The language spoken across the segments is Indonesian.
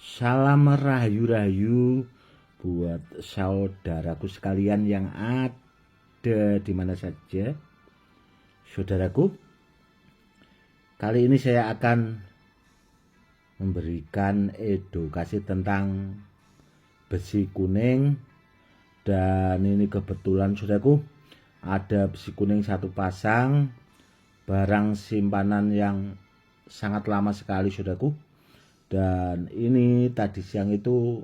Salam rahayu-rahayu buat saudaraku sekalian yang ada di mana saja. Saudaraku, kali ini saya akan memberikan edukasi tentang besi kuning. Dan ini kebetulan saudaraku, ada besi kuning satu pasang, barang simpanan yang sangat lama sekali saudaraku. Dan ini tadi siang itu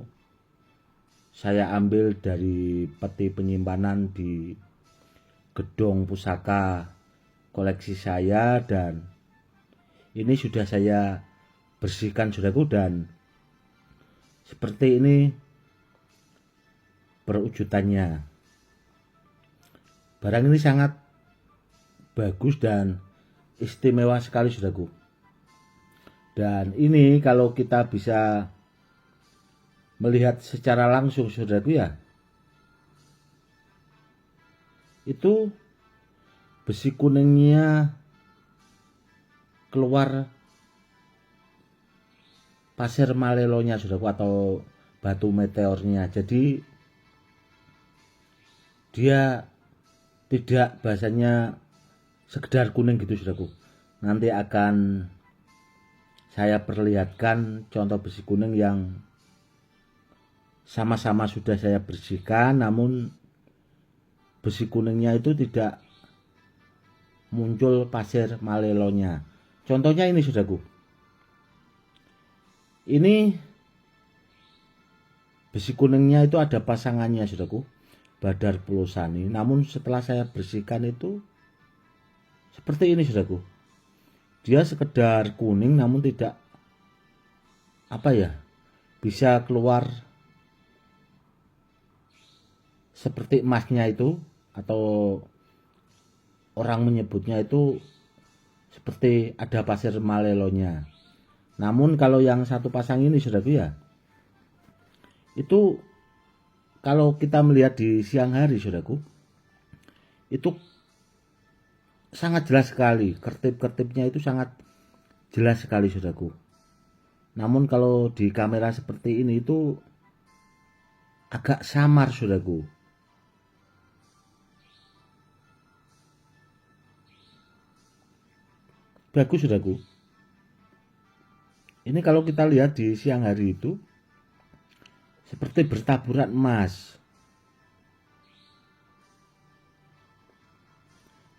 saya ambil dari peti penyimpanan di gedung pusaka koleksi saya, dan ini sudah saya bersihkan saudaraku, dan seperti ini perwujudannya. Barang ini sangat bagus dan istimewa sekali saudaraku. Dan ini kalau kita bisa melihat secara langsung saudaraku ya, itu besi kuningnya keluar pasir malelonya saudaraku, atau batu meteornya. Jadi dia tidak bahasanya sekedar kuning gitu saudaraku. Nanti akan saya perlihatkan contoh besi kuning yang sama-sama sudah saya bersihkan, namun besi kuningnya itu tidak muncul pasir malelonya. Contohnya ini saudaraku. Ini besi kuningnya itu ada pasangannya saudaraku, Badar Pulosani. Namun setelah saya bersihkan itu seperti ini saudaraku. Dia sekedar kuning namun tidak bisa keluar seperti emasnya itu, atau orang menyebutnya itu seperti ada pasir malelonya. Namun kalau yang satu pasang ini saudaraku ya, itu kalau kita melihat di siang hari saudaraku, itu sangat jelas sekali, kertip-kertipnya itu sangat jelas sekali saudaraku. Namun kalau di kamera seperti ini itu agak samar saudaraku. Bagus saudaraku. Ini kalau kita lihat di siang hari itu seperti bertaburan emas.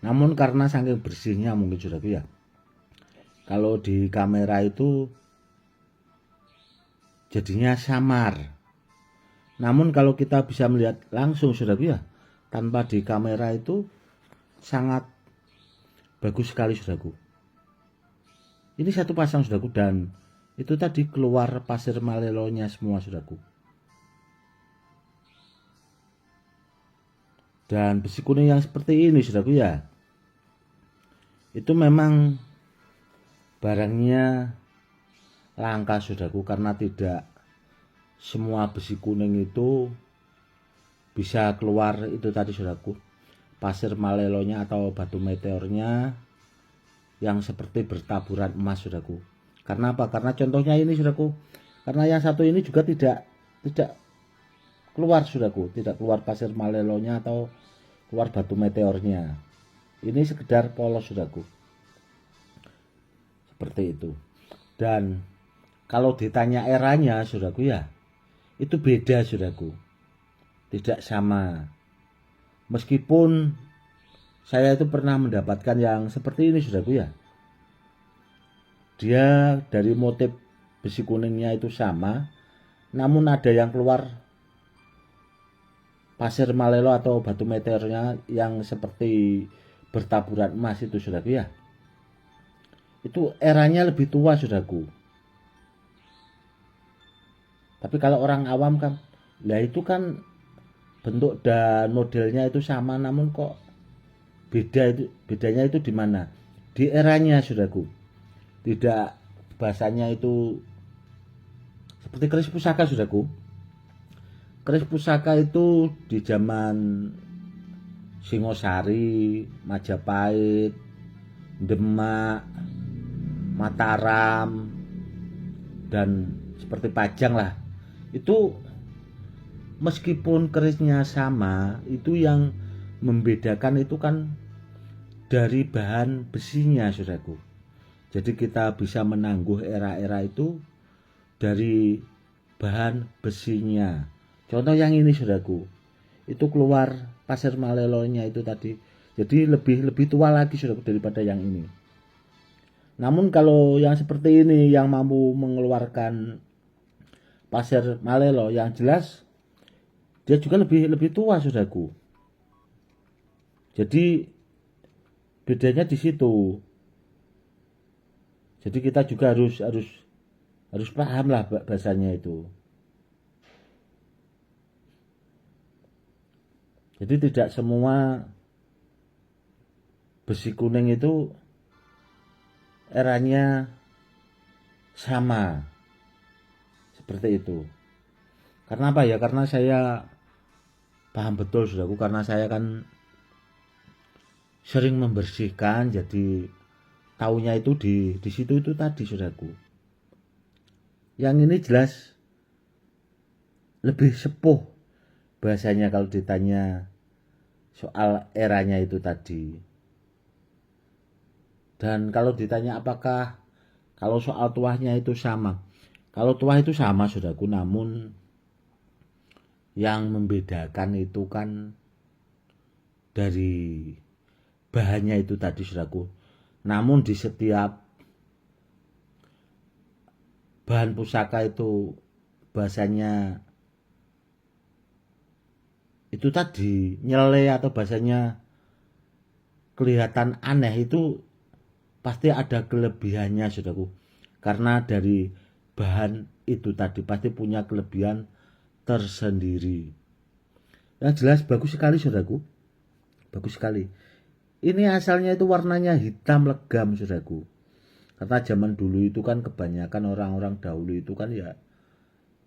Namun karena saking bersihnya mungkin saudaraku ya, kalau di kamera itu jadinya samar. Namun kalau kita bisa melihat langsung saudaraku ya, tanpa di kamera itu sangat bagus sekali saudaraku. Ini satu pasang saudaraku, dan itu tadi keluar pasir malelonya semua saudaraku. Dan besi kuning yang seperti ini saudaraku ya, itu memang barangnya langka saudaraku, karena tidak semua besi kuning itu bisa keluar itu tadi saudaraku, pasir malelonya atau batu meteornya yang seperti bertaburan emas saudaraku. Karena apa? Karena contohnya ini saudaraku, karena yang satu ini juga tidak keluar saudaraku, tidak keluar pasir malelonya atau keluar batu meteornya. Ini sekedar polos saudaraku, seperti itu. Dan kalau ditanya eranya saudaraku ya, itu beda saudaraku, tidak sama. Meskipun saya itu pernah mendapatkan yang seperti ini saudaraku ya, dia dari motif besi kuningnya itu sama, namun ada yang keluar pasir malelo atau batu meteornya yang seperti bertaburan emas itu saudaraku ya. Itu eranya lebih tua saudaraku. Tapi kalau orang awam kan, lah itu kan bentuk dan modelnya itu sama, namun kok bedanya itu di mana? Di eranya saudaraku. Tidak bahasanya itu seperti keris pusaka saudaraku. Keris pusaka itu di zaman Singosari, Majapahit, Demak, Mataram, dan seperti pajang lah, itu meskipun kerisnya sama, itu yang membedakan itu kan dari bahan besinya, saudaraku. Jadi kita bisa menangguh era-era itu dari bahan besinya. Contoh yang ini, saudaraku, itu keluar pasir malelonya itu tadi, jadi lebih tua lagi, saudaraku, daripada yang ini. Namun kalau yang seperti ini yang mampu mengeluarkan pasir malelo, yang jelas dia juga lebih tua, saudaraku. Jadi bedanya di situ. Jadi kita juga harus paham lah bahasanya itu. Jadi tidak semua besi kuning itu eranya sama seperti itu. Karena apa ya? Karena saya paham betul, saudaraku, karena saya kan sering membersihkan, jadi taunya itu di situ itu tadi, saudaraku. Yang ini jelas lebih sepuh bahasanya kalau ditanya soal eranya itu tadi. Dan kalau ditanya apakah kalau soal tuahnya itu sama, kalau tuah itu sama, saudaraku, namun yang membedakan itu kan dari bahannya itu tadi, saudaraku. Namun di setiap bahan pusaka itu bahasanya itu tadi nyele atau bahasanya kelihatan aneh, itu pasti ada kelebihannya, saudaraku. Karena dari bahan itu tadi pasti punya kelebihan tersendiri. Yang jelas bagus sekali, saudaraku. Bagus sekali. Ini asalnya itu warnanya hitam legam, saudaraku. Karena zaman dulu itu kan kebanyakan orang-orang dahulu itu kan ya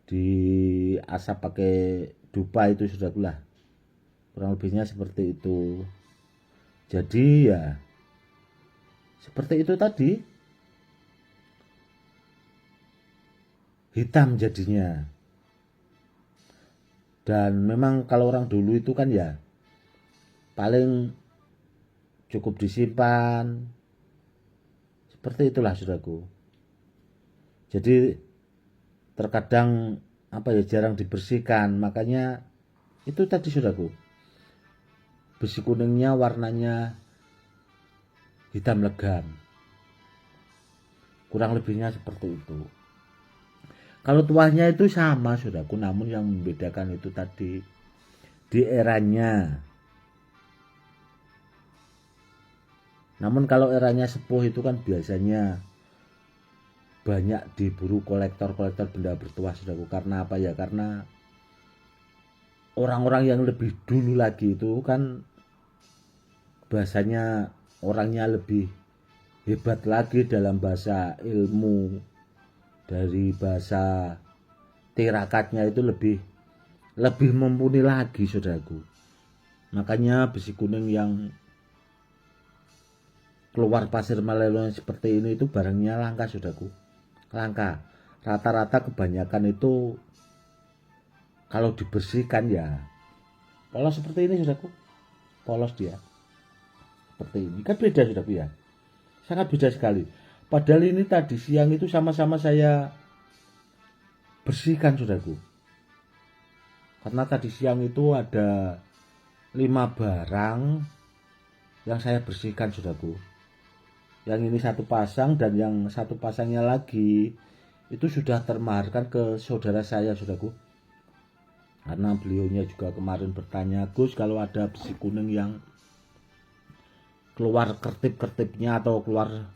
diasap pakai dupa itu, saudaraku lah. Kurang lebihnya seperti itu. Jadi ya seperti itu tadi, hitam jadinya. Dan memang kalau orang dulu itu kan ya paling cukup disimpan. Seperti itulah, saudaraku. Jadi terkadang jarang dibersihkan. Makanya itu tadi, saudaraku, besi kuningnya warnanya hitam legam. Kurang lebihnya seperti itu. Kalau tuahnya itu sama, saudaraku, namun yang membedakan itu tadi di eranya. Namun kalau eranya sepuh itu kan biasanya banyak diburu kolektor-kolektor benda bertuah, saudaraku. Karena apa ya? Karena orang-orang yang lebih dulu lagi itu kan bahasanya orangnya lebih hebat lagi dalam bahasa ilmu, dari bahasa tirakatnya itu lebih mumpuni lagi, saudaraku. Makanya besi kuning yang keluar pasir malelo seperti ini itu barangnya langka, saudaraku. Langka. Rata-rata kebanyakan itu kalau dibersihkan ya polos seperti ini, saudaraku. Polos dia. Seperti ini. Kan beda, saudaraku, ya. Sangat beda sekali. Padahal ini tadi siang itu sama-sama saya bersihkan, saudaraku. Karena tadi siang itu ada 5 barang yang saya bersihkan, saudaraku. Yang ini 1 pasang dan yang 1 pasangnya lagi itu sudah termaharkan ke saudara saya, saudaraku. Karena beliaunya juga kemarin bertanya, Gus, kalau ada besi kuning yang keluar kertip-kertipnya atau keluar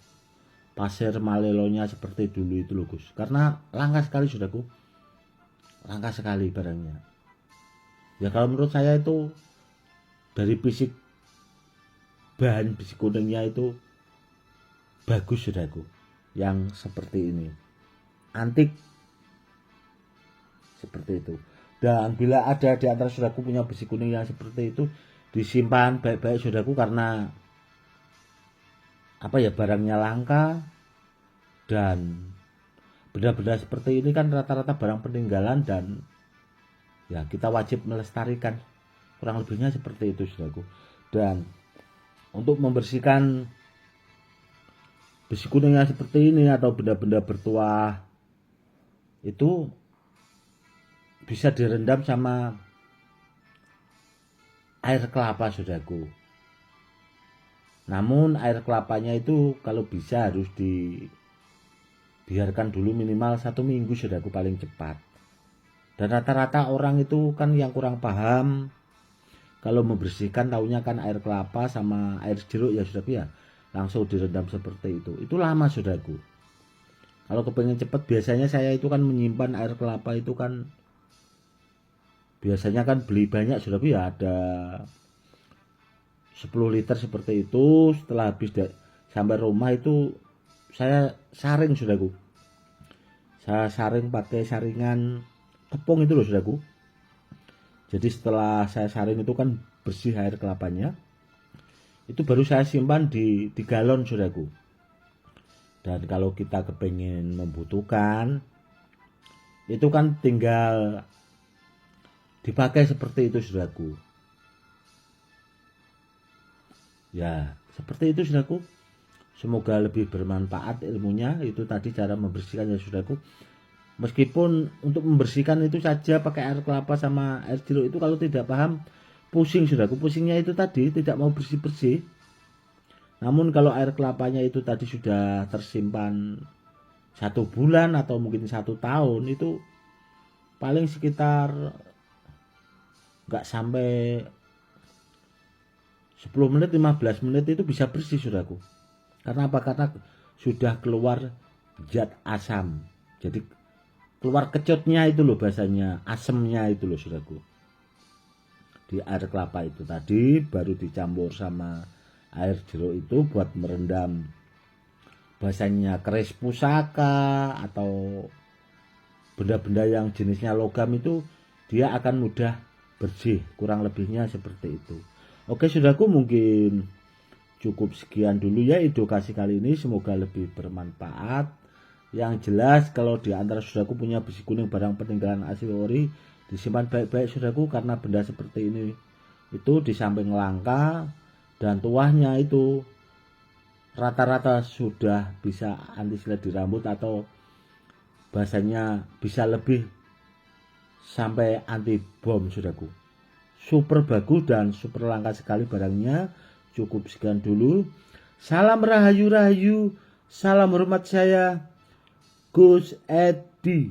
pasir malelonya seperti dulu itu loh, Gus. Karena langka sekali, saudaraku. Langka sekali barangnya. Ya kalau menurut saya itu dari fisik bahan besi kuningnya itu bagus, saudaraku. Yang seperti ini. Antik. Seperti itu. Dan bila ada di antara saudaraku punya besi kuning yang seperti itu, disimpan baik-baik, saudaraku, karena barangnya langka dan benda-benda seperti ini kan rata-rata barang peninggalan dan ya kita wajib melestarikan, kurang lebihnya seperti itu saudaraku. Dan untuk membersihkan besi kuning yang seperti ini atau benda-benda bertuah itu bisa direndam sama air kelapa saudaraku. Namun air kelapanya itu kalau bisa harus dibiarkan dulu minimal 1 minggu saudaraku paling cepat. Dan rata-rata orang itu kan yang kurang paham kalau membersihkan taunya kan air kelapa sama air jeruk ya saudaraku ya, langsung direndam seperti itu lama saudaraku. Kalau kepengen cepat biasanya saya itu kan menyimpan air kelapa itu kan biasanya kan beli banyak saudaraku ya, ada 10 liter seperti itu. Setelah habis sampai rumah itu saya saring saudaraku, saya saring pakai saringan tepung itu loh saudaraku. Jadi setelah saya saring itu kan bersih air kelapanya, itu baru saya simpan di galon saudaraku. Dan kalau kita kepengen membutuhkan itu kan tinggal dipakai seperti itu saudaraku. Ya seperti itu saudaraku, semoga lebih bermanfaat ilmunya. Itu tadi cara membersihkan ya saudaraku. Meskipun untuk membersihkan itu saja pakai air kelapa sama air jeruk itu kalau tidak paham pusing saudaraku. Pusingnya itu tadi tidak mau bersih-bersih. Namun kalau air kelapanya itu tadi sudah tersimpan 1 bulan atau mungkin 1 tahun, itu paling sekitar nggak sampai 10 menit 15 menit itu bisa bersih saudaraku. Karena apa? Karena sudah keluar zat asam. Jadi keluar kecutnya itu loh bahasanya, asemnya itu loh saudaraku. Di air kelapa itu tadi baru dicampur sama air jeruk itu buat merendam bahasanya keris pusaka atau benda-benda yang jenisnya logam itu, dia akan mudah bersih, kurang lebihnya seperti itu. Oke saudaraku, mungkin cukup sekian dulu ya edukasi kali ini, semoga lebih bermanfaat. Yang jelas kalau di antara saudaraku punya besi kuning barang peninggalan asli ori, disimpan baik-baik saudaraku, karena benda seperti ini itu di samping langka dan tuahnya itu rata-rata sudah bisa anti silet di rambut atau bahasanya bisa lebih sampai anti bom saudaraku. Super bagus dan super langka sekali barangnya. Cukup sekian dulu. Salam rahayu-rahayu, salam hormat saya Gus Edi.